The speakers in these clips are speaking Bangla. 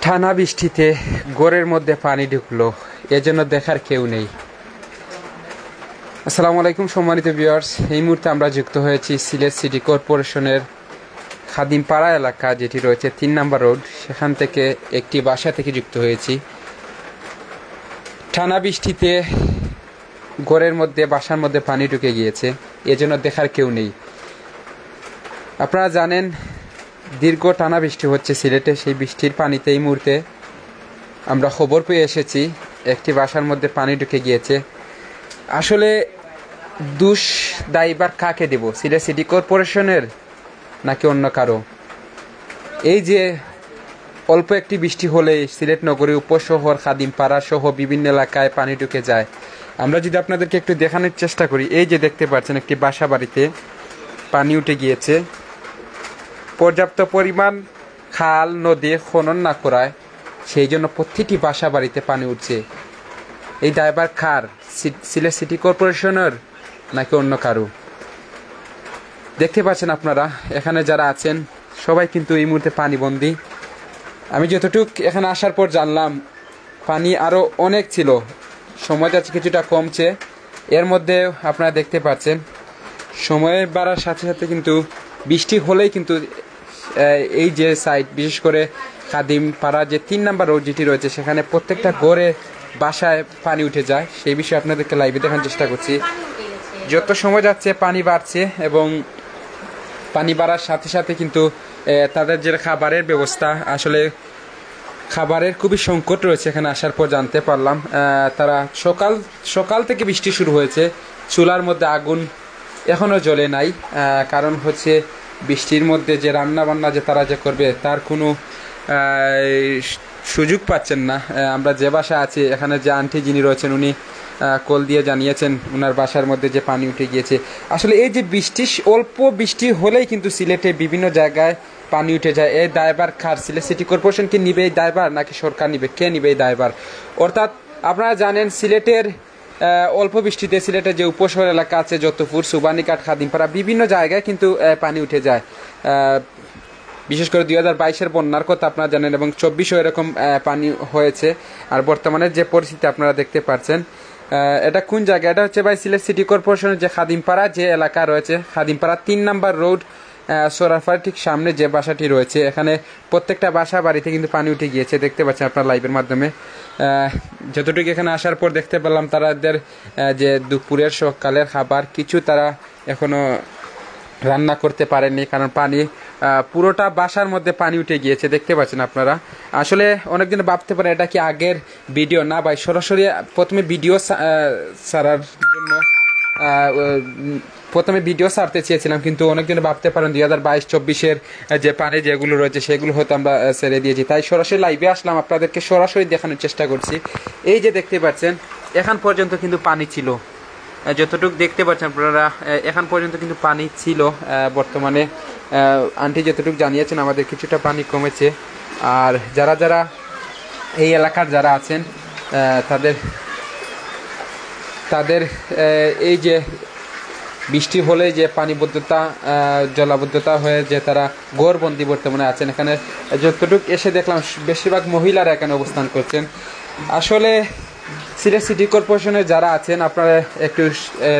টানা বৃষ্টিতে ঘরের মধ্যে পানি ঢুকলো, এজন্য দেখার কেউ নেই। আসসালামু আলাইকুম সম্মানিত ভিউয়ার্স, এই মুহূর্তে আমরা যুক্ত হয়েছি সিলেট সিটি কর্পোরেশনের খাদিমপাড়া এলাকা, যেটি রয়েছে ৩ নম্বর রোড, সেখান থেকে একটি বাসা থেকে যুক্ত হয়েছি। টানা বৃষ্টিতে ঘরের মধ্যে, বাসার মধ্যে পানি ঢুকে গিয়েছে, এজন্য দেখার কেউ নেই। আপনারা জানেন দীর্ঘ টানা বৃষ্টি হচ্ছে সিলেটে। সেই বৃষ্টির পানিতে এই মুহূর্তে আমরা খবর পেয়ে এসেছি একটি বাসার মধ্যে পানি ঢুকে গিয়েছে। আসলে দোষ দায়ভার কাকে দেব, সিলেট সিটি কর্পোরেশনের নাকি অন্য কারো? এই যে অল্প একটি বৃষ্টি হলেই সিলেট নগরী, উপশহর, খাদিমপাড়া সহ বিভিন্ন এলাকায় পানি ঢুকে যায়। আমরা যদি আপনাদেরকে একটু দেখানোর চেষ্টা করি, এই যে দেখতে পাচ্ছেন একটি বাসা বাড়িতে পানি উঠে গিয়েছে। পর্যাপ্ত পরিমাণ খাল নদী খনন না করায় সেই জন্য প্রতিটি বাসা বাড়িতে পানি উঠছে। এই দায়ভার কার, সিলেট সিটি কর্পোরেশনের নাকি অন্য কারো? দেখতে পাচ্ছেন আপনারা এখানে যারা আছেন সবাই কিন্তু এই মুহূর্তে পানিবন্দী। আমি যতটুক এখানে আসার পর জানলাম পানি আরও অনেক ছিল, সময় যাচ্ছে কিছুটা কমছে। এর মধ্যে আপনারা দেখতে পাচ্ছেন সময়ের বাড়ার সাথে সাথে কিন্তু বৃষ্টি হলেই কিন্তু এই যে সাইড, বিশেষ করে খাদিমপাড়া যে ৩ নম্বর রোড যেটি রয়েছে, সেখানে প্রত্যেকটা ঘরে বাসায় পানি উঠে যায়। সেই বিষয়ে আপনাদেরকে লাইভে দেখানোর চেষ্টা করছি। যত সময় যাচ্ছে পানি বাড়ছে এবং পানি বাড়ার সাথে সাথে কিন্তু তাদের যে খাবারের ব্যবস্থা, আসলে খাবারের খুবই সংকট রয়েছে। এখানে আসার পর জানতে পারলাম তারা সকাল থেকে বৃষ্টি শুরু হয়েছে, চুলার মধ্যে আগুন এখনও জ্বলে নাই। কারণ হচ্ছে বৃষ্টির মধ্যে যে রান্না বান্না যে তারা যে করবে তার কোনো সুযোগ পাচ্ছেন না। আমরা যে বাসা আছি, এখানে যে আন্টি যিনি রয়েছেন উনি কল দিয়ে জানিয়েছেন ওনার বাসার মধ্যে যে পানি উঠে গিয়েছে। আসলে এই যে বৃষ্টি, অল্প বৃষ্টি হলেই কিন্তু সিলেটে বিভিন্ন জায়গায় পানি উঠে যায়। এই দায়ভার কার? সিলেট সিটি কর্পোরেশন কি নিবে এই দায়ভার, নাকি সরকার নিবে? কে নিবে এই দায়ভার? অর্থাৎ আপনারা জানেন সিলেটের অল্প বৃষ্টিতে সিলেটের যে উপশহর এলাকা আছে, যতপুর, সুবানীঘাট, খাদিমপাড়া, বিভিন্ন জায়গায় কিন্তু পানি উঠে যায়। বিশেষ করে 2022-এর বন্যার কথা আপনারা জানেন, এবং 24-ও এরকম পানি হয়েছে। আর বর্তমানে যে পরিস্থিতি আপনারা দেখতে পাচ্ছেন, এটা কোন জায়গা? এটা হচ্ছে ভাই সিলেট সিটি কর্পোরেশনের যে খাদিমপাড়া যে এলাকা রয়েছে, খাদিমপাড়া 3 নম্বর রোড, সোরারপাড়ার ঠিক সামনে যে বাসাটি রয়েছে, এখানে প্রত্যেকটা বাসা বাড়িতে কিন্তু পানি উঠে গিয়েছে। দেখতে পাচ্ছেন আপনার লাইভের মাধ্যমে। যতটুকু এখানে আসার পর দেখতে পেলাম তাদের যে দুপুরের সকালের খাবার কিছু তারা এখনো রান্না করতে পারেননি, কারণ পানি পুরোটা বাসার মধ্যে পানি উঠে গিয়েছে। দেখতে পাচ্ছেন আপনারা। আসলে অনেকদিন ভাবতে পারে এটা কি আগের ভিডিও না ভাই, সরাসরি প্রথমে ভিডিও ছাড়ার জন্য প্রথমে ভিডিও ছাড়তে চেয়েছিলাম, কিন্তু অনেকদিন ভাবতে পারেন 2022-24-এর যে পানি যেগুলো রয়েছে সেগুলো হয়তো আমরা ছেড়ে দিয়েছি, তাই সরাসরি লাইভে আসলাম, আপনাদেরকে সরাসরি দেখানোর চেষ্টা করছি। এই যে দেখতে পাচ্ছেন এখন পর্যন্ত কিন্তু পানি ছিল, যতটুকু দেখতে পাচ্ছেন আপনারা এখন পর্যন্ত কিন্তু পানি ছিল। বর্তমানে আন্টি যতটুকু জানিয়েছেন আমাদের কিছুটা পানি কমেছে। আর যারা এই এলাকার যারা আছেন তাদের এই যে বৃষ্টি হলে যে পানিবদ্ধতা, জলাবদ্ধতা হয়ে যে তারা ঘরবন্দি বর্তমানে আছেন। এখানে যতটুকু এসে দেখলাম বেশিরভাগ মহিলারা এখানে অবস্থান করছেন। আসলে সিলেট সিটি কর্পোরেশনের যারা আছেন আপনারা একটু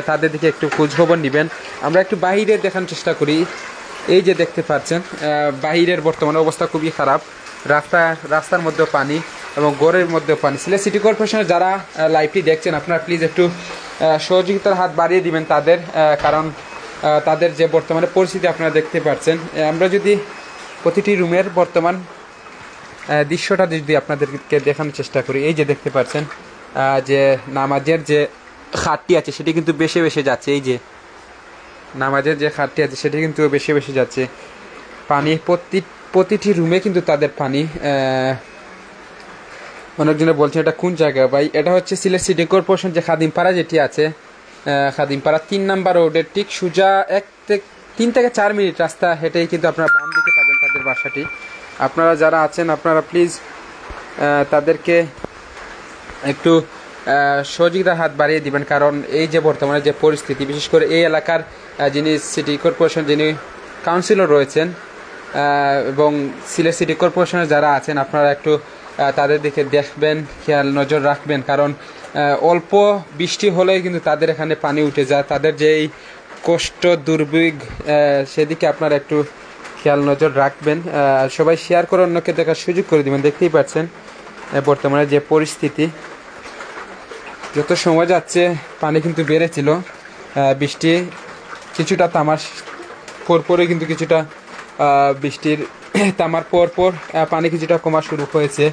তাদের দিকে একটু খোঁজখবর নেবেন। আমরা একটু বাহিরে দেখানোর চেষ্টা করি। এই যে দেখতে পাচ্ছেন বাহিরের বর্তমানে অবস্থা খুবই খারাপ, রাস্তার মধ্যেও পানি এবং ঘরের মধ্যেও পানি। সিলেট সিটি কর্পোরেশনের যারা লাইভটি দেখছেন আপনারা প্লিজ একটু সহযোগিতার হাত বাড়িয়ে দিবেন তাদের, কারণ তাদের যে বর্তমানে পরিস্থিতি আপনারা দেখতে পাচ্ছেন। আমরা যদি প্রতিটি রুমের বর্তমান দৃশ্যটা যদি আপনাদেরকে দেখানোর চেষ্টা করি, এই যে দেখতে পাচ্ছেন যে নামাজের যে খাটটি আছে সেটি কিন্তু বেশি বেশি যাচ্ছে। এই যে নামাজের যে খাটটি আছে সেটি কিন্তু বেশি বেশি যাচ্ছে। পানি প্রতিটি রুমে কিন্তু তাদের পানি। অনেকজনে বলছেন এটা কোন জায়গা ভাই? এটা হচ্ছে সিলেট সিটি কর্পোরেশন যে খাদিমপাড়া যেটি আছে, খাদিমপাড়া 3 নম্বর রোডের ঠিক সোজা 3 থেকে 4 মিনিট রাস্তা হেঁটেই কিন্তু আপনারা বাম দিকে পাবেন তাদের বাসাটি। আপনারা যারা আছেন আপনারা প্লিজ তাদেরকে একটু সহযোগিতার হাত বাড়িয়ে দিবেন, কারণ এই যে বর্তমানে যে পরিস্থিতি, বিশেষ করে এই এলাকার যিনি সিটি কর্পোরেশন যিনি কাউন্সিলর রয়েছেন এবং সিলেট সিটি কর্পোরেশনের যারা আছেন আপনারা একটু তাদের দিকে দেখবেন, খেয়াল নজর রাখবেন, কারণ অল্প বৃষ্টি হলেই কিন্তু তাদের এখানে পানি উঠে যায়। তাদের যেই কষ্ট দুর্ভোগ সেদিকে আপনারা একটু খেয়াল নজর রাখবেন। সবাই শেয়ার করে অন্যকে দেখার সুযোগ করে দেবেন। দেখতেই পাচ্ছেন বর্তমানে যে পরিস্থিতি, যত সময় যাচ্ছে পানি কিন্তু বেড়েছিল। বৃষ্টি কিছুটা তামার পরপরে কিন্তু কিছুটা বৃষ্টির তামার পর পানি কিছুটা কমা শুরু হয়েছে।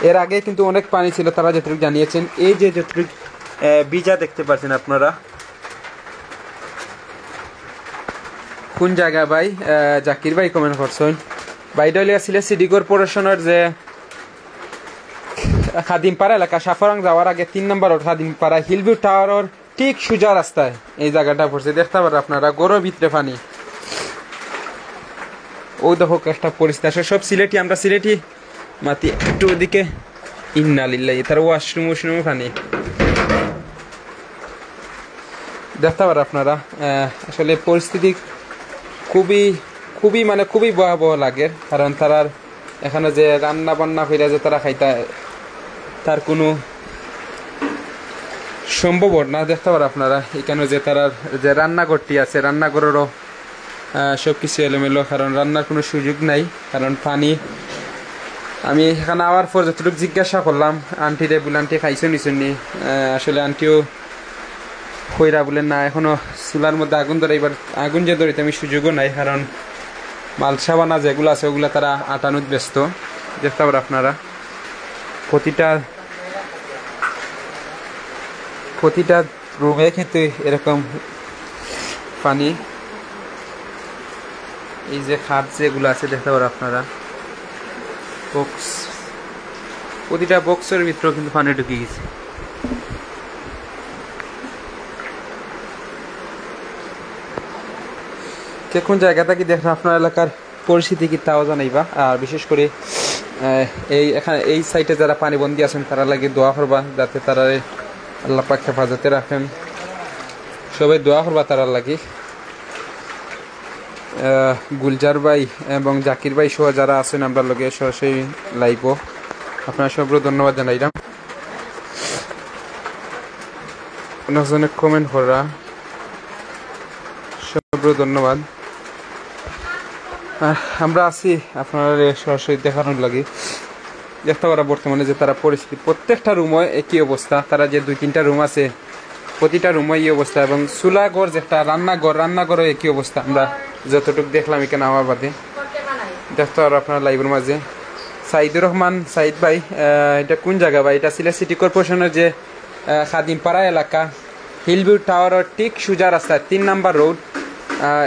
এর আগে কিন্তু অনেক পানি ছিল, তারা যতটুকু জানিয়েছেন। এই যে যতটুকু বীজা দেখতে পাচ্ছেন আপনারা, কোন জায়গা ভাই? জাকির ভাই কমেন্ট করছেন। বাইডলিয়া সিলেট সিটি কর্পোরেশনের যে খাদিমপাড়া এলাকা, সাফারং যাওয়ার আগে 3 নম্বর রোড খাদিমপাড়া হিলভিউ টাওয়ারের ঠিক সোজা রাস্তায় এই জায়গাটা পড়ছে। দেখতে পারেন আপনারা, গরুর ভিতরে পানি। ওই দেখো একটা পরিস্থিতি আসলে সব সিলেটি, আমরা সিলেটি মাতি একটু ওদিকে ইন্নালিল্লাহি, তার ওয়াশরুম পানি দেখতে পারেন আপনারা। আসলে পরিস্থিতি খুবই মানে খুবই ভয়াবহ লাগে, কারণ তারার এখানে যে রান্না বান্না ফিরে যে তারা খাইতে, তার কোনো সম্ভব না। দেখতে পারেন আপনারা এখানে যে তারার যে রান্নাঘরটি আছে, রান্নাঘরেরও সব কিছু এলোমেলো, কারণ রান্নার কোনো সুযোগ নাই, কারণ পানি। আমি এখানে আওয়ার পর যতটুকু জিজ্ঞাসা করলাম আন্টিরে, বলে আন্টি খাইছো নিছুনি? আসলে আন্টিও খৈরা বলেন না, এখনো চুলার মধ্যে আগুন ধরে, এবার আগুন যে ধরিতে আমি সুযোগও নাই, কারণ মালসাবানা যেগুলো আছে ওগুলো তারা আটানোর ব্যস্ত। দেখতে পারেন আপনারা প্রতিটা রুমে কিন্তু এরকম পানি। এই যে খাট যেগুলো আছে দেখতে পারেন আপনারা, বক্স, প্রতিটা বক্সের ভিতরেও কিন্তু পানি ঢুকে গেছে। কোন জায়গা থেকে দেখেন আপনার এলাকার পরিস্থিতি কি তাও জানাইবা। আর বিশেষ করে এখানে এই সাইটে যারা পানিবন্দী আছেন তারা লাগে দোয়া করবা, যাতে তারা আল্লাহ পাক হেফাজতে রাখেন। সবাই দোয়া করবা তারা লাগে। গুলজার ভাই এবং জাকির ভাই সহ যারা আছেন আমরা লগে সরাসরি লাইভ, আপনার সবগুলো ধন্যবাদ জানাইলাম। অনেক কমেন্ট করা, সবগুলো ধন্যবাদ। আমরা আছি আপনারা সরাসরি দেখানোর লাগে। দেখতে পারা বর্তমানে যে তারা পরিস্থিতি, প্রত্যেকটা রুমে একই অবস্থা। তারা যে 2-3টা রুম আছে, প্রতিটা রুমে এই অবস্থা, এবং চুলাঘর যেটা রান্নাঘরও একই অবস্থা। আমরা যতটুকু দেখলাম এখানে আমার বাদে, দেখতে পারো আপনার লাইভের মাঝে। সাইদুর রহমান সাইদ ভাই, এটা কোন জায়গা ভাই? এটা সিলেট সিটি কর্পোরেশনের যে খাদিমপাড়া এলাকা, হিলভিউ টাওয়ারের ঠিক সোজা রাস্তা 3 নম্বর রোড।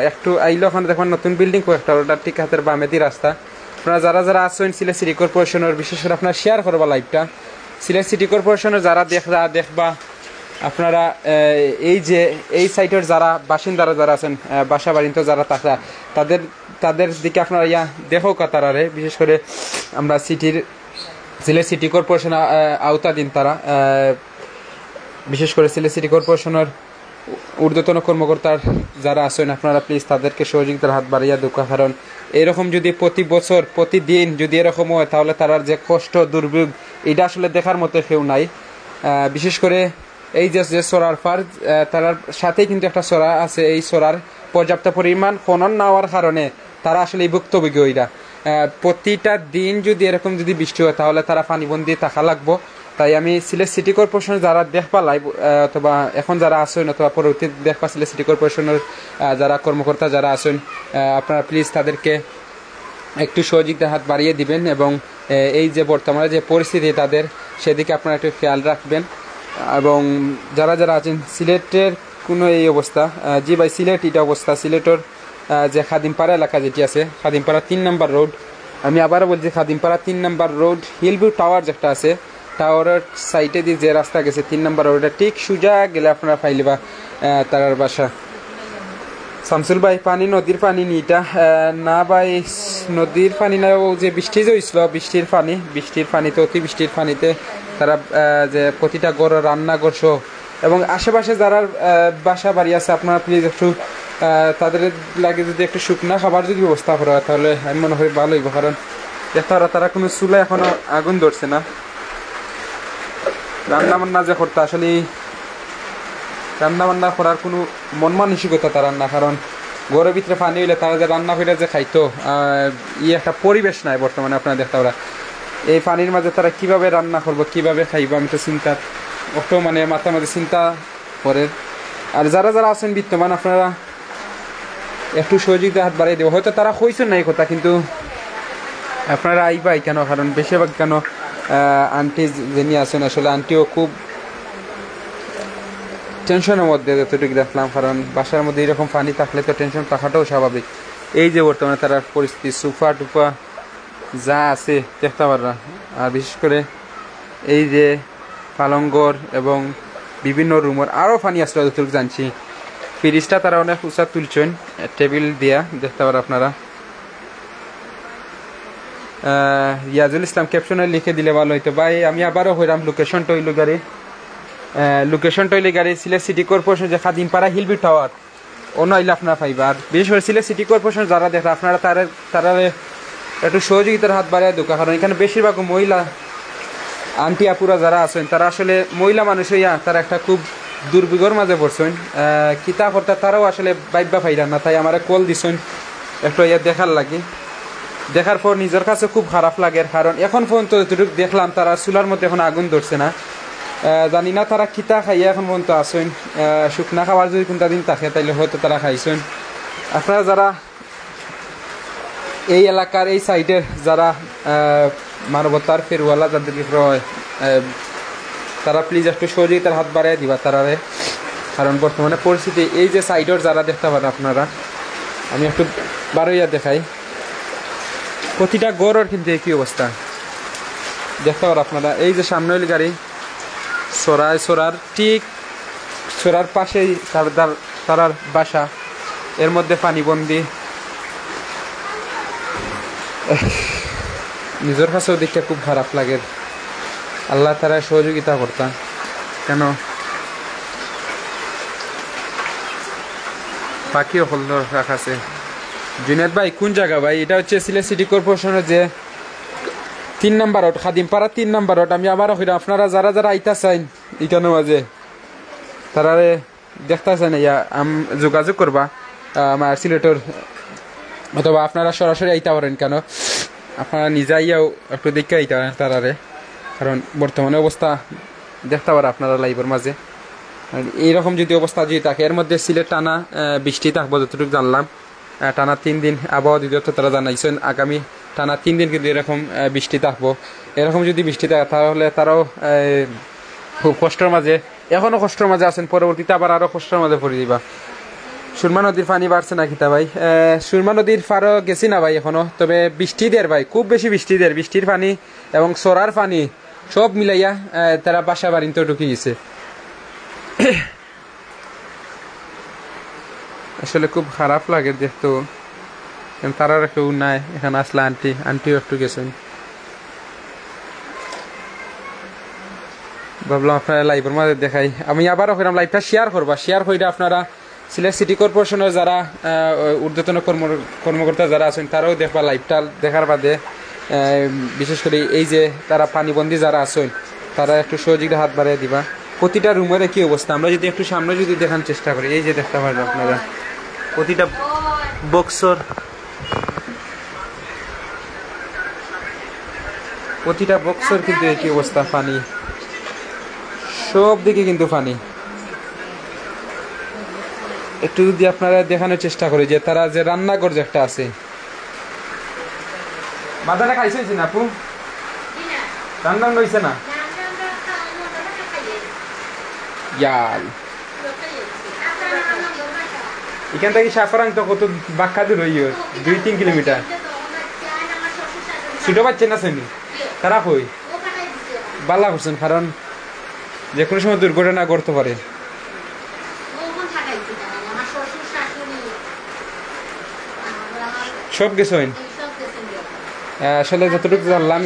একটু আইলে ওখানে দেখবেন নতুন বিল্ডিং কয়েকটা, ওটার ঠিক হাতের বামেদি রাস্তা। আপনারা যারা আছেন সিলেট সিটি কর্পোরেশনের, বিশেষ করে আপনারা শেয়ার করবা লাইভটা। সিলেট সিটি কর্পোরেশনের যারা দেখবা আপনারা, এই যে এই সাইটের যারা বাসিন্দারা যারা আছেন, বাসা বাড়িতে যারা থাকা, তাদের দিকে আপনারা দেখো কাতারে। বিশেষ করে আমরা সিলেট সিটি কর্পোরেশন আওতাধীন তারা, বিশেষ করে সিলেট সিটি কর্পোরেশনের ঊর্ধ্বতন কর্মকর্তার যারা আছেন, আপনারা প্লিজ তাদেরকে সহযোগিতার হাত বাড়িয়ে দুঃখ। কারণ এরকম যদি প্রতি বছর প্রতিদিন যদি এরকম হয়, তাহলে তারার যে কষ্ট দুর্ভোগ এটা আসলে দেখার মতো কেউ নাই। বিশেষ করে এই যে সোরার ফার, তার সাথেই কিন্তু একটা সোরা আছে। এই সোরার পর্যাপ্ত পরিমাণ খনন না হওয়ার কারণে তারা আসলে এই ভুক্তভোগী। ওইরা প্রতিটা দিন যদি এরকম যদি বৃষ্টি হয়, তাহলে তারা পানিবন্দী থাকা লাগবো। তাই আমি সিলেট সিটি কর্পোরেশনের যারা দেখবা লাইভ, অথবা এখন যারা আছেন অথবা পরবর্তী দেখবা সিলেট সিটি কর্পোরেশনের যারা কর্মকর্তা যারা আছেন, আপনারা প্লিজ তাদেরকে একটু সহযোগিতার হাত বাড়িয়ে দিবেন, এবং এই যে বর্তমানে যে পরিস্থিতি তাদের সেদিকে আপনারা একটু খেয়াল রাখবেন। এবং যারা আছেন সিলেটের কোনো এই অবস্থা, জি ভাই সিলেট এটা অবস্থা, সিলেটের যে খাদিমপাড়া এলাকা যেটি আছে, খাদিমপাড়া 3 নম্বর রোড, আমি আবারও বলছি খাদিমপাড়া 3 নম্বর রোড, হিলভিউ টাওয়ার যেটা আছে, টাওয়ারের সাইডে দিয়ে যে রাস্তা গেছে 3 নম্বর রোডে ঠিক সোজা গেলে আপনারা পাইলেবা তারার বাসা। শামসুল ভাই, পানি নদীর পানি নি এটা? না ভাই, নদীর পানি না, ও যে বৃষ্টি যে হয়েছিল বৃষ্টির পানিতে, অতি বৃষ্টির পানিতে তারা যে প্রতিটা ঘর রান্নাঘর সহ এবং আশেপাশে যারা বাসা বাড়ি আছে, আপনারা প্লিজ একটু তাদের লাগে যদি একটু শুকনা খাবার যদি ব্যবস্থা করা হয়, তাহলে আমি মনে করি ভালো হইব। কারণ দেখতে পারা তারা কোনো চুলা এখনো আগুন ধরছে না। রান্না বান্না যে করতে আসলে রান্না বান্না করার কোনো মন মানসিকতা তারা না, কারণ ঘরের ভিতরে পানি হইলে তারা যে রান্না করে যে খাইতো একটা পরিবেশ নাই বর্তমানে আপনারা দেখতে পারা। এই পানির মাঝে তারা কিভাবে রান্না করবো, কিভাবে খাইবো, আমি তো চিন্তা অত মানে মাথার মাঝে চিন্তা করে। আর যারা যারা আছেন বিদ্যমান আপনারা একটু সহযোগিতা হাত বাড়িয়ে দেবো। হয়তো তারা কইছেন না এই কথা, কিন্তু আপনারা আইবাই কেন, কারণ বেশিরভাগ কেন আন্টি যিনি আছেন আসলে আন্টিও খুব টেনশনের মধ্যে যতটুকু দেখলাম, কারণ বাসার মধ্যে এরকম পানি থাকলে তো টেনশন থাকাটাও স্বাভাবিক। এই যে বর্তমানে তার পরিস্থিতি, সোফা টুফা যা আছে দেখতে পাররা, আর বিশেষ করে এই যে পালঙ্গর এবং বিভিন্ন রুমের আরও পানি আসলে যতটুকু জানছি। ফ্রিজটা তারা অনেক উঁচা তুলছেন টেবিল দিয়া দেখতে পারেন আপনারা। রিয়াজুল ইসলাম ক্যাপশনে লিখে দিলে ভালো হইতো। ভাই আমি আবারও হইলাম লোকেশনটা হইল গাড়ি, লোকেশনটা হইলে গাড়ি সিলেট সিটি কর্পোরেশন যে খাদিমপাড়া হিলবি টাওয়ার অন্য হইলে আপনারা পাইবা। আর বিশেষ করে সিলেট সিটি কর্পোরেশন যারা দেখেন আপনারা তারা একটু সহযোগিতার হাত বাড়িয়ে দোকা, কারণ এখানে বেশিরভাগ মহিলা আন্টি আপুরা যারা আছেন তারা আসলে মহিলা মানুষ হইয়া তারা একটা খুব দুর্বিঘর মাঝে পড়ছেন। কিতা করতে তারাও আসলে বাইবা ফাইরা না, তাই আমার কল দিছেন একটু ইয়া দেখার লাগে। দেখার পর নিজের কাছে খুব খারাপ লাগে, কারণ এখন পর্যন্ত যতটুকু দেখলাম তারা চুলার মধ্যে এখন আগুন ধরছে না। জানি না তারা কিতা খাইয়া এখন পর্যন্ত আসেন। শুকনা খাবার যদি কোনটা দিন থাকে তাইলে হয়তো তারা খাইছেন। আপনারা যারা এই এলাকার এই সাইডের যারা মানবতার ফেরওয়ালা যাদের হয় তারা প্লিজ একটু সহযোগিতার হাত বাড়াই দিবা তারারে, কারণ বর্তমানে পরিস্থিতি এই যে সাইডের যারা দেখতে পারেন আপনারা, আমি একটু বারোইয়া দেখাই প্রতিটা গড়ের কিন্তু একই অবস্থা দেখতে পারেন আপনারা। এই যে সামনে হইল গাড়ি সোরার ঠিক সোরার পাশেই তারার বাসা, এর মধ্যে পানিবন্দি। নিজের কাছেও দেখতে খুব খারাপ লাগে। আল্লাহ তারা সহযোগিতা করতাম কেন বাকিও হল রাখাছে। জুনেদ ভাই কোন জায়গা ভাই? এটা হচ্ছে সিলেট সিটি কর্পোরেশনের যে 3 নম্বর রোড, খাদিমপাড়া 3 নম্বর রোড। আমি আবারও হইলাম আপনারা যারা যারা আইতা চাইন এখানে মাঝে তারারে দেখতে চান যোগাযোগ করবা আমার সিলেটের, অথবা আপনারা সরাসরি আইতে পারেন কেন, আপনারা নিজে আইয়াও একটু দেখে আইতে পারেন তারারে, কারণ বর্তমানে অবস্থা দেখতে পারেন আপনারা লাইভের মাঝে। এইরকম যদি অবস্থা যদি থাকে, এর মধ্যে সিলেট টানা বৃষ্টি থাকবো যতটুকু জানলাম। টানা 3 দিন আবহাওয়া অধিদপ্তর তারা জানাইছেন আগামী টানা 3 দিন কিন্তু এরকম বৃষ্টি থাকবো। এরকম যদি বৃষ্টি থাকে তাহলে তারাও খুব কষ্টের মাঝে, এখনও কষ্টের মাঝে আছেন, পরবর্তীতে আবার আরও কষ্টের মাঝে পড়ে দিবা। সুরমা নদীর পানি বাড়ছে না কিতা ভাই? সুরমা নদীর পারও গেছি না ভাই এখনো, তবে বৃষ্টি দেয় ভাই, খুব বেশি বৃষ্টি দেয়। বৃষ্টির পানি এবং সরার পানি সব মিলাইয়া তারা বাসা বাড়িতে ঢুকে গেছে। আসলে খুব খারাপ লাগে দেখতো, তারা কেউ নাই এখানে আসলে। আন্টিও একটু গেছেন। ভাবলাম আপনারা লাইভের মাঝে দেখাই। আমি আবারও কইলাম লাইভটা শেয়ার করবা, শেয়ার করে আপনারা সিলেট সিটি কর্পোরেশনের যারা ঊর্ধ্বতন কর্মকর্তা যারা আছেন তারাও দেখবা লাইভটা দেখার বাদে। বিশেষ করে এই যে তারা পানিবন্দী যারা আছেন তারা একটু সহযোগিতা হাত বাড়িয়ে দিবা। প্রতিটা রুমের কি অবস্থা আমরা যদি একটু সামনে যদি দেখার চেষ্টা করি, এই যে দেখতে পারবেন আপনারা প্রতিটা বক্সর কিন্তু একই অবস্থা, পানি সব দিকে কিন্তু পানি। একটু যদি আপনারা দেখানোর চেষ্টা করি যে তারা যে রান্নাঘর যে একটা আছে, মাথাটা খাইছে না আপু? রান্না হয়েছে না ইয়াল এখান থেকে সাফারাং তো কত বাক্কা দূর হইয়, 2-3 কিলোমিটার। ছোট বাচ্চা না শুনি তারা কই বালা করছেন, কারণ যে কোনো সময় দুর্ঘটনা করতে পারে। সব গেছেন আসলে যতটুকু জানলাম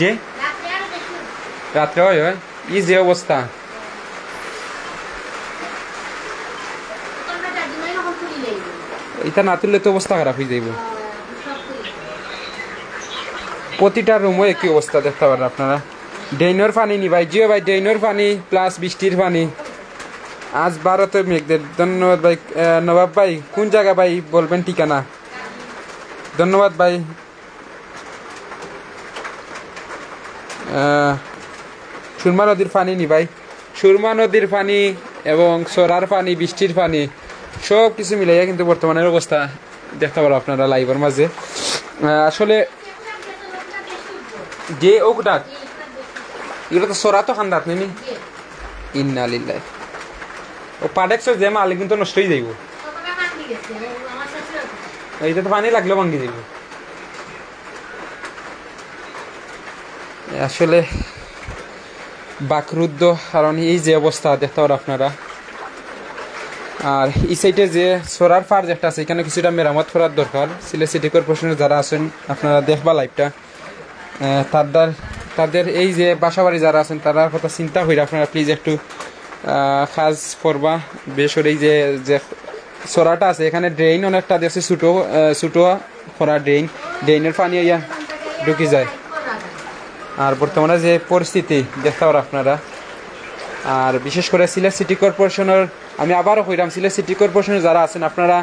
যে রাত্রে হয় ই যে অবস্থা। এটা না তুললে তো অবস্থা খারাপ হয়ে যাইব। প্রতিটা রুমও একই অবস্থা দেখতে পারেন আপনারা। ড্রেইনের পানি নি ভাই, জিও ভাই ড্রেইনের পানি প্লাস বৃষ্টির পানি। আজ ভারতে মেঘদের। ধন্যবাদ ভাই। নবাব ভাই কোন জায়গা ভাই বলবেন ঠিকানা। ধন্যবাদ ভাই। সুরমা নদীর পানি নি ভাই, সুরমা নদীর পানি এবং সরার পানি, বৃষ্টির পানি সব কিছু মিলাইয়া কিন্তু বর্তমানের অবস্থা দেখতে পারো আপনারা লাইভের মাঝে। আসলে যে ওটা এগুলো তো সরা তো খান্দাত নেই ইন্না লিল্লাহ। ও পাডেক্স যে মালিক কিন্তু নষ্ট হয়ে যাইব, এইটা তো পানি লাগলেও ভাঙ্গি যাইব। আসলে বাকরুদ্ধ, কারণ এই যে অবস্থা দেখতে পারো আপনারা। আর এই সাইডে যে সোরার ফার যেটা আছে এখানে কিছুটা মেরামত করার দরকার। সিলেট সিটি কর্পোরেশনের যারা আছেন আপনারা দেখবা লাইভটা, তাদের এই যে বাসাবাড়ি যারা আছেন তার কথা চিন্তা করে আপনারা প্লিজ একটু কাজ করবা। বেশ করে এই যে সোরাটা আছে এখানে ড্রেন অনেকটা দেখছি ছোটো করা ড্রেনের পানি ইয়া ঢুকে যায়। আর বর্তমানে যে পরিস্থিতি দেখতে পারো আপনারা। আর বিশেষ করে সিলেট সিটি কর্পোরেশনের আমি আবারও কইলাম, সিলেট সিটি কর্পোরেশনের যারা আছেন আপনারা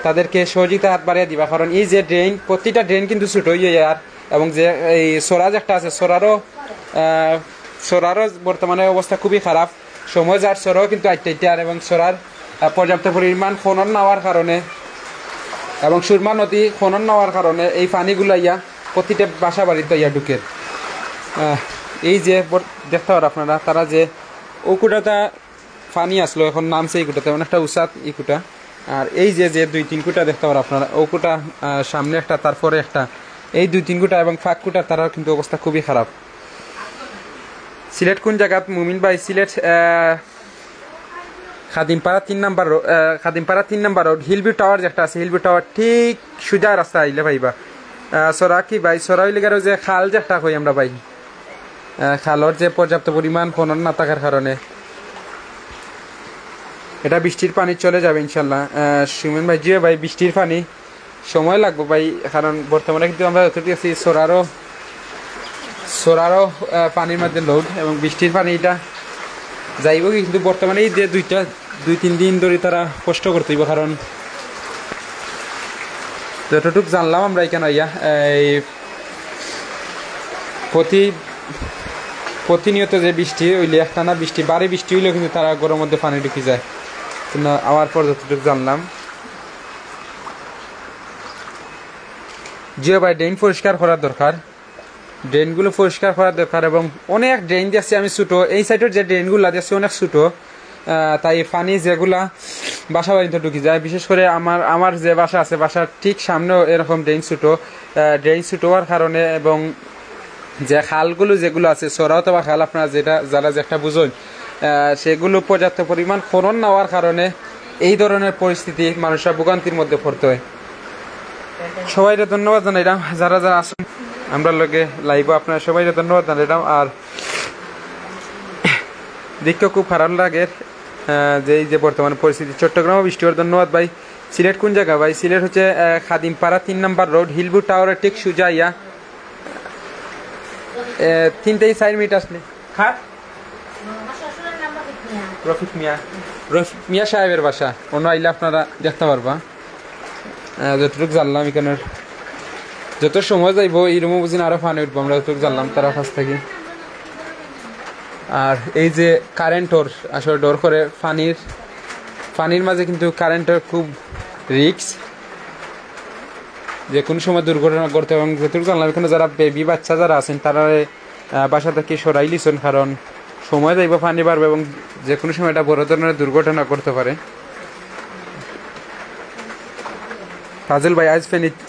তাদেরকে সহযোগিতা হাত বাড়িয়ে দিবা। কারণ এই যে ড্রেন, প্রতিটা ড্রেন কিন্তু ছোটো ইয়ে আর, এবং যে এই সোরাজ একটা আছে সোরারও বর্তমানে অবস্থা খুবই খারাপ। সময় যার সোরাও কিন্তু আইতে আর, এবং সোরার পর্যাপ্ত পরিমাণ খনন নেওয়ার কারণে এবং সুরমা নদী খনন নেওয়ার কারণে এই পানিগুলো ইয়া প্রতিটা বাসা বাড়িতে ইয়া ঢুকে। এই যে দেখতে পারো আপনারা, তারা যে ওকুটাটা পানি আসলো এখন নামছে এই কুটাতে, অনেকটা উঁচা এই কুটা। আর এই যে 2-3 কুটা দেখতে পারো আপনারা, ও কুটা সামনে একটা তারপরে একটা, এই 2-3 কুটা এবং ফাঁক কুটা তারাও কিন্তু অবস্থা খুবই খারাপ। সিলেট কোন জায়গাত মুমিন ভাই? Sylhet Khadimpara 3 number road, Hillview tower যেটা আছে, হিলভিউ টাওয়ার ঠিক সোজা রাস্তা আইলে ভাইবা। সরা কি ভাই, সরা হইলে গেল যে খাল যেটা কই আমরা ভাই, খালর যে পর্যাপ্ত পরিমাণ খনন না থাকার কারণে এটা বৃষ্টির পানি চলে যাবে ইনশাল্লাহ। সুমন ভাই, জিও ভাই বৃষ্টির পানি সময় লাগবে ভাই, কারণ বর্তমানে কিন্তু আমরা যতটুকু আছি সোরারও পানির মধ্যে লোড, এবং বৃষ্টির পানি এটা যাইব কিন্তু বর্তমানে এই যে 2-3 দিন ধরে তারা কষ্ট করতে হইব। কারণ যতটুকু জানলাম আমরা এখানে ইয়া এই প্রতিনিয়ত যে বৃষ্টি হইলে একটানা বৃষ্টি বাড়ি বৃষ্টি হইলেও কিন্তু তারা গরমের মধ্যে পানি ঢুকে যায়। কিন্তু আবার পর যতটুকু জানলাম। জিও ভাই ড্রেন পরিষ্কার করার দরকার, ড্রেনগুলো পরিষ্কার করার দরকার, এবং অনেক ড্রেন দিয়েছে আমি ছোটো, এই সাইডের যে ড্রেনগুলো দিয়েছে অনেক ছোটো, তাই পানি যেগুলা বাসা বাড়িতে ঢুকে যায়। বিশেষ করে আমার যে বাসা আছে বাসার ঠিক সামনেও এরকম ড্রেন ছোটো হওয়ার কারণে, এবং যে খালগুলো যেগুলো আছে সরাও তো বা খাল আপনারা যারা যেটা বুঝুন, সেগুলো পর্যাপ্ত পরিমাণ খনন নেওয়ার কারণে এই ধরনের পরিস্থিতি মানুষরা ভোগান্তির মধ্যে পড়তে হয়। সবাইকে ধন্যবাদ জানাইলাম যারা আসুন আমরা লগে লাইভ, আপনারা সবাইকে ধন্যবাদ জানাইলাম। আর দেখতে খুব খারাপ লাগে যে এই যে বর্তমান পরিস্থিতি। চট্টগ্রামে বৃষ্টি হওয়ার ধন্যবাদ ভাই। সিলেট কোন জায়গা ভাই? সিলেট হচ্ছে খাদিমপাড়া 3 নাম্বার রোড, হিলভিউ টাওয়ারের ঠিক সোজা ইয়া 3-4 মিনিট আসলে রফিক মিয়া সাহেবের বাসা, অন্য আইলে আপনারা দেখতে পারবা। যতটুকু জানলাম এখানের যত সময় যাইব এই রুমে বুঝিন আরো পানি উঠবো, আমরা যতটুকু জানলাম তারা কাছ থেকে। আর এই যে কারেন্টর আসলে ডর করে পানির মাঝে কিন্তু কারেন্টের খুব রিস্ক, যে কোনো সময় দুর্ঘটনা করতে। এবং যতটুকু জানলাম এখানে যারা বেবি বাচ্চা যারা আছেন তারা বাসা থেকে সরাই লিছেন, কারণ সময় যাইব পানি বাড়বে এবং যে কোনো সময় এটা বড় ধরনের দুর্ঘটনা করতে পারে। ফাজিল ভাই আজ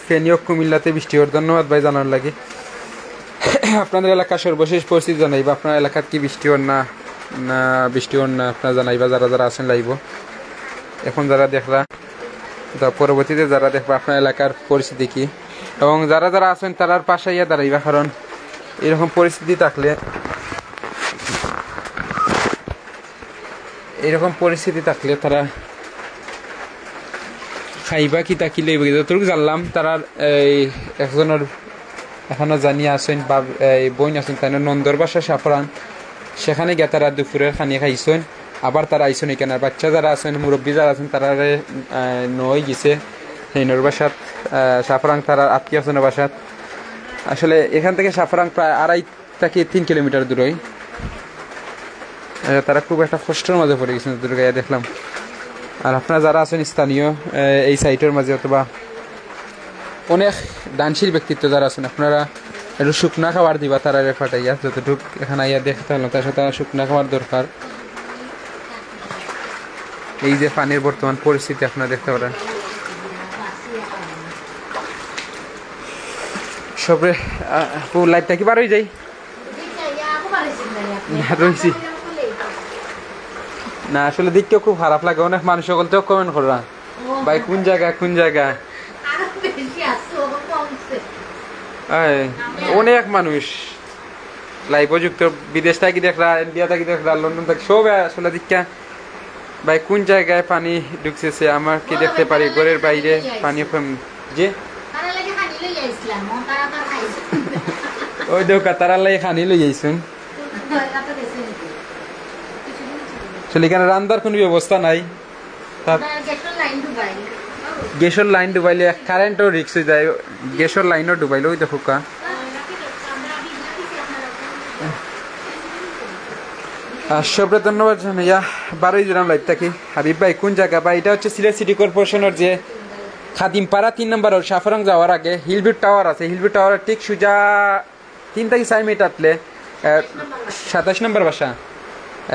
ফেনীয় কুমিল্লাতে বৃষ্টি হওয়ার ধন্যবাদ ভাই জানার লাগে। আপনাদের এলাকার সর্বশেষ পরিস্থিতি জানাইবা, আপনার এলাকার কি বৃষ্টি হন না বৃষ্টি হন না আপনারা জানাইবা যারা আছেন লাইব। এখন যারা দেখলা পরবর্তীতে যারা দেখবা আপনার এলাকার পরিস্থিতি কি, এবং যারা আছেন তারার পাশে ইয়ে দাঁড়াইবা, কারণ এরকম পরিস্থিতি থাকলে তারা খাইবা কি তা কি লইব। যতটুকু জানলাম তারার এই একজনের এখনো জানিয়ে আসেন বা এই বইন আসেন তাই নন্দর বাসা সাফরান, সেখানে গিয়ে তারা দুপুরের খানি খাইছেন। আবার তারা আইসেন এখানে, আর বাচ্চা যারা আছেন মুরব্বী যারা আছেন তারা নই গেছে হেনর বাসাত, সাফরাং তারা আত্মীয় স্বজনের বাসাত। আসলে এখান থেকে সাফরাং প্রায় 2.5 থেকে 3 কিলোমিটার দূরই। তারা খুব একটা কষ্টের মাঝে পড়ে গেছেন দুর্গাইয়া দেখলাম। আর আপনারা যারা আছেন স্থানীয় এই সাইটের মাঝে অথবা অনেক দানশীল ব্যক্তিত্ব যারা আছেন, আপনারা একটু শুকনা খাবার দিবা তারা ফাটাইয়া, যতটুক এখানে আইয়া দেখতে হলো তার সাথে শুকনা খাবার দরকার। এই যে পানির বর্তমান পরিস্থিতি আপনারা দেখতে পারেন। সবরে লাইটটা কি বার হয়ে যাই রয়েছি না, আসলে দেখতেও খুব খারাপ লাগে। অনেক মানুষ সকলতেও কমেন্ট করা ভাই কোন জায়গায় কোন জায়গায়, অনেক মানুষ লাইভ যুক্ত, বিদেশ থাকি দেখরা, ইন্ডিয়া থাকি দেখরা, লন্ডন থাকি সব আসলে দীক্ষা ভাই কোন জায়গায় পানি ঢুকছে আমার কি দেখতে পারি, ঘরের বাইরে পানি যে ওই দেখা তারা লাই খানি লই যাইছুন। এখানে রান্নার কোনো ব্যবস্থা নাই, গ্যাসের লাইন ডুবাইলে কারেন্টও রিক্স হয়ে যায়, গ্যাসের লাইনও ডুবাইলে ওই দেখো কা। সবরে ধন্যবাদ জানাইয়া বারোই দিলাম লাইভ থাকি। হাবিব ভাই কোন জায়গা ভাই? এটা হচ্ছে সিলেট সিটি কর্পোরেশনের যে খাদিমপাড়া 3 নম্বর সাফারং যাওয়ার আগে হিলভিউ টাওয়ার আছে, হিলভিউ টাওয়ারের ঠিক সোজা 3 থেকে 4 মিনিট আটলে 27 নম্বর বাসা,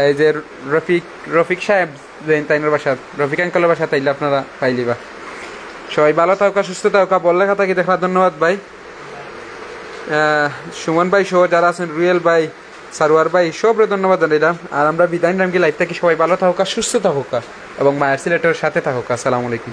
এই যে রফিক সাহেব তাইনের বাসা, রফিক আঙ্কলের বাসা তাইলে আপনারা পাইলিবা। সবাই ভালো থাকা সুস্থ থাকা, বললেখা থাকি দেখা। ধন্যবাদ ভাই, সুমন ভাই সহ যারা আছেন, রুয়েল ভাই, সারোয়ার ভাই, সবরে ধন্যবাদ জানাইলাম। আর আমরা বিদায় নিলাম কি লাইভ থেকে। সবাই ভালো থাকুক, সুস্থ থাকুক এবং মায়ের সিলেটের সাথে থাকুক। আসসালামু আলাইকুম।